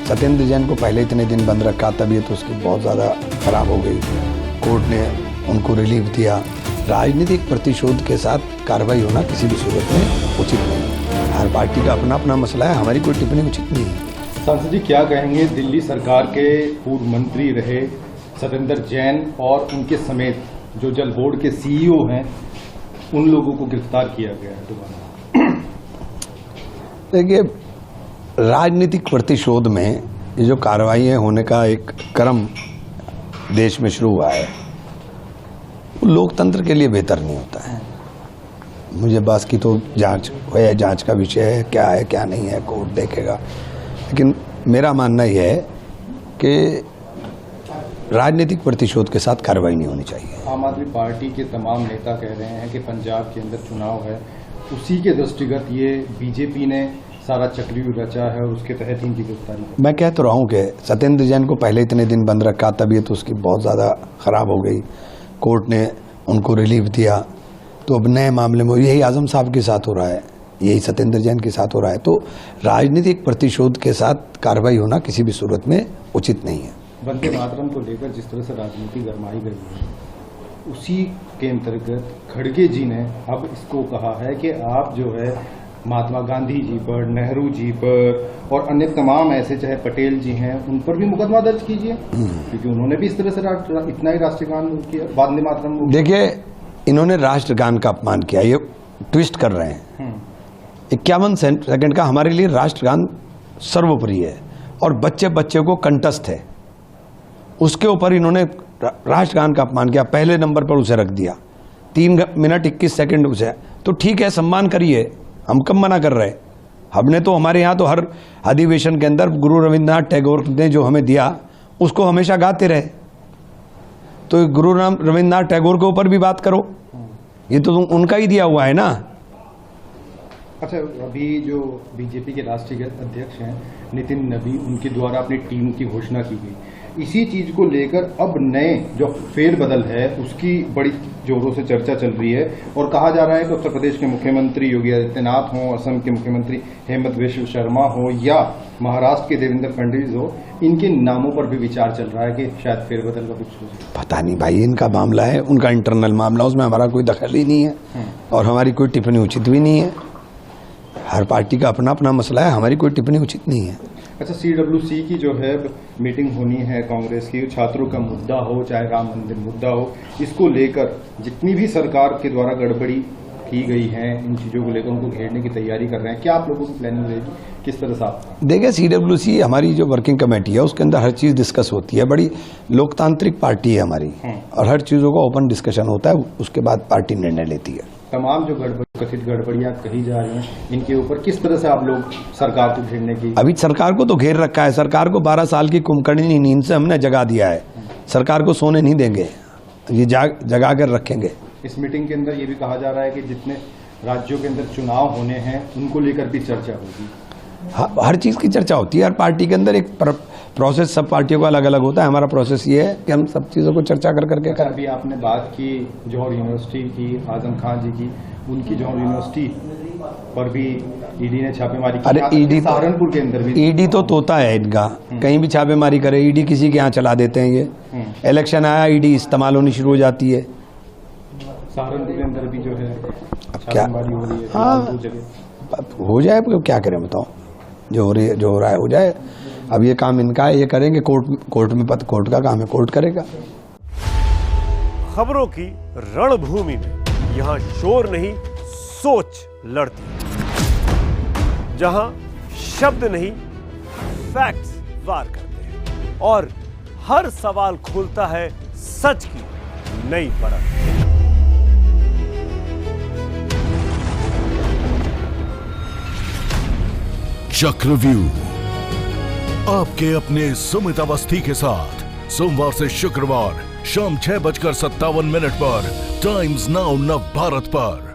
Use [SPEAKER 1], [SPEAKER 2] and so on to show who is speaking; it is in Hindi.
[SPEAKER 1] सत्येंद्र जैन को पहले इतने दिन बंद रखा, तबीयत उसकी बहुत ज़्यादा ख़राब हो गई, कोर्ट ने उनको रिलीफ दिया। राजनीतिक प्रतिशोध के साथ कार्रवाई होना किसी भी सूरत में उचित नहीं। हर पार्टी का अपना अपना मसला है, हमारी कोई टिप्पणी उचित नहीं है।
[SPEAKER 2] सांसद जी, क्या कहेंगे दिल्ली सरकार के पूर्व मंत्री रहे सत्येंद्र जैन और उनके समेत जो जल बोर्ड के सीईओ हैं, उन लोगों को गिरफ्तार किया गया है दोबारा?
[SPEAKER 1] देखिए, राजनीतिक प्रतिशोध में ये जो कार्रवाइयाँ होने का एक क्रम देश में शुरू हुआ है, वो लोकतंत्र के लिए बेहतर नहीं होता है। मुझे बस की तो जांच है, जांच का विषय है, क्या नहीं है, कोर्ट देखेगा। लेकिन मेरा मानना यह है कि राजनीतिक प्रतिशोध के साथ कार्रवाई नहीं होनी चाहिए।
[SPEAKER 2] आम आदमी पार्टी के तमाम नेता कह रहे हैं कि पंजाब के अंदर चुनाव है, उसी के दृष्टिगत ये बीजेपी ने सारा चक्रव्यूह रचा है और उसके तहत इनकी गिरफ्तारी।
[SPEAKER 1] मैं कह तो रहा हूँ कि सत्येंद्र जैन को पहले इतने दिन बंद रखा, तबीयत उसकी बहुत ज़्यादा ख़राब हो गई, कोर्ट ने उनको रिलीफ दिया। तो अब नए मामले में यही आजम साहब के साथ हो रहा है, यही सत्येंद्र जैन के साथ हो रहा है। तो राजनीतिक प्रतिशोध के साथ कार्रवाई होना किसी भी सूरत में उचित नहीं है।
[SPEAKER 2] वंदे मातरम को लेकर जिस तरह से राजनीति गरमाई गई है, उसी के अंतर्गत खड़गे जी ने अब इसको कहा है कि आप जो है महात्मा गांधी जी पर, नेहरू जी पर और अन्य तमाम ऐसे चाहे पटेल जी हैं, उन पर भी मुकदमा दर्ज कीजिए, क्योंकि उन्होंने भी इस तरह से इतना ही राष्ट्रगान किया, वंदे मातरम। देखिए,
[SPEAKER 1] इन्होंने राष्ट्रगान का अपमान किया, ये ट्विस्ट कर रहे हैं। 51 सेकंड का हमारे लिए राष्ट्रगान सर्वोपरि है और बच्चे बच्चे को कंठस्थ है, उसके ऊपर इन्होंने राष्ट्रगान का अपमान किया, पहले नंबर पर उसे रख दिया, 3 मिनट 21 सेकंड उसे। तो ठीक है, सम्मान करिए, हम कब मना कर रहे हैं। हमने तो, हमारे यहाँ तो हर अधिवेशन के अंदर गुरु रविंद्रनाथ टैगोर ने जो हमें दिया उसको हमेशा गाते रहे। तो गुरु रविंद्रनाथ टैगोर के ऊपर भी बात करो, ये तो उनका ही दिया हुआ है ना।
[SPEAKER 2] अच्छा, अभी जो बीजेपी के राष्ट्रीय अध्यक्ष हैं नितिन नबी, उनके द्वारा अपनी टीम की घोषणा की गई, इसी चीज को लेकर अब नए जो फेरबदल है उसकी बड़ी जोरों से चर्चा चल रही है और कहा जा रहा है कि उत्तर प्रदेश के मुख्यमंत्री योगी आदित्यनाथ हों, असम के मुख्यमंत्री हेमंत बिश्व शर्मा हो या महाराष्ट्र के देवेंद्र फडणवीस हो, इनके नामों पर भी विचार चल रहा है कि शायद फेरबदल का कुछ हो।
[SPEAKER 1] पता नहीं भाई, इनका मामला है, उनका इंटरनल मामला, उसमें हमारा कोई दखल ही नहीं है और हमारी कोई टिप्पणी उचित भी नहीं है। हर पार्टी का अपना अपना मसला है, हमारी कोई टिप्पणी उचित नहीं है।
[SPEAKER 2] अच्छा, CWC की जो है मीटिंग होनी है कांग्रेस की, छात्रों का मुद्दा हो चाहे राम मंदिर मुद्दा हो, इसको लेकर जितनी भी सरकार के द्वारा गड़बड़ी की गई है, इन चीज़ों को लेकर उनको घेरने की तैयारी कर रहे हैं, क्या आप लोगों की प्लानिंग रहेगी, किस तरह से आप?
[SPEAKER 1] देखिए, CWC हमारी जो वर्किंग कमेटी है उसके अंदर हर चीज़ डिस्कस होती है, बड़ी लोकतांत्रिक पार्टी है हमारी और हर चीज़ों का ओपन डिस्कशन होता है, उसके बाद पार्टी निर्णय लेती है।
[SPEAKER 2] तमाम जो कथित गड़बड़ियां कही जा रही हैं, इनके ऊपर किस तरह से आप लोग सरकार को घेरने की?
[SPEAKER 1] अभी सरकार को तो घेर रखा है, सरकार को 12 साल की कुंभकर्णी नींद से हमने जगा दिया है, सरकार को सोने नहीं देंगे, ये जगा कर रखेंगे।
[SPEAKER 2] इस मीटिंग के अंदर ये भी कहा जा रहा है कि जितने राज्यों के अंदर चुनाव होने हैं उनको लेकर भी चर्चा होगी।
[SPEAKER 1] हर चीज़ की चर्चा होती है, हर पार्टी के अंदर एक प्रोसेस, सब पार्टियों का अलग अलग होता है। हमारा प्रोसेस ये है कि हम सब चीज़ों को चर्चा कर करके करें।
[SPEAKER 2] अभी आपने बात की जौहर यूनिवर्सिटी की, आजम खान जी की, उनकी जौहर यूनिवर्सिटी पर भी ईडी ने छापेमारी की।
[SPEAKER 1] अरे ईडी,
[SPEAKER 2] सहारनपुर के अंदर भी
[SPEAKER 1] ईडी तो तोता है इनका, कहीं भी छापेमारी करे, ईडी किसी के यहाँ चला देते हैं। ये इलेक्शन आया, ईडी इस्तेमाल होनी शुरू हो जाती है।
[SPEAKER 2] सहारनपुर के अंदर भी जो है
[SPEAKER 1] छापेमारी
[SPEAKER 2] हो रही है।
[SPEAKER 1] हाँ, हो जाए, क्या करें बताओ, जो हो रहा है हो जाए। अब ये काम इनका है, ये करेंगे, कोर्ट में कोर्ट का काम है, कोर्ट करेगा।
[SPEAKER 3] खबरों की रणभूमि में यहाँ शोर नहीं, सोच लड़ती है, जहां शब्द नहीं फैक्ट्स वार करते हैं और हर सवाल खोलता है सच की नई परत।
[SPEAKER 4] चक्रव्यूह आपके अपने सुमित अवस्थी के साथ सोमवार से शुक्रवार शाम 6:57 पर टाइम्स नाउ नव भारत पर।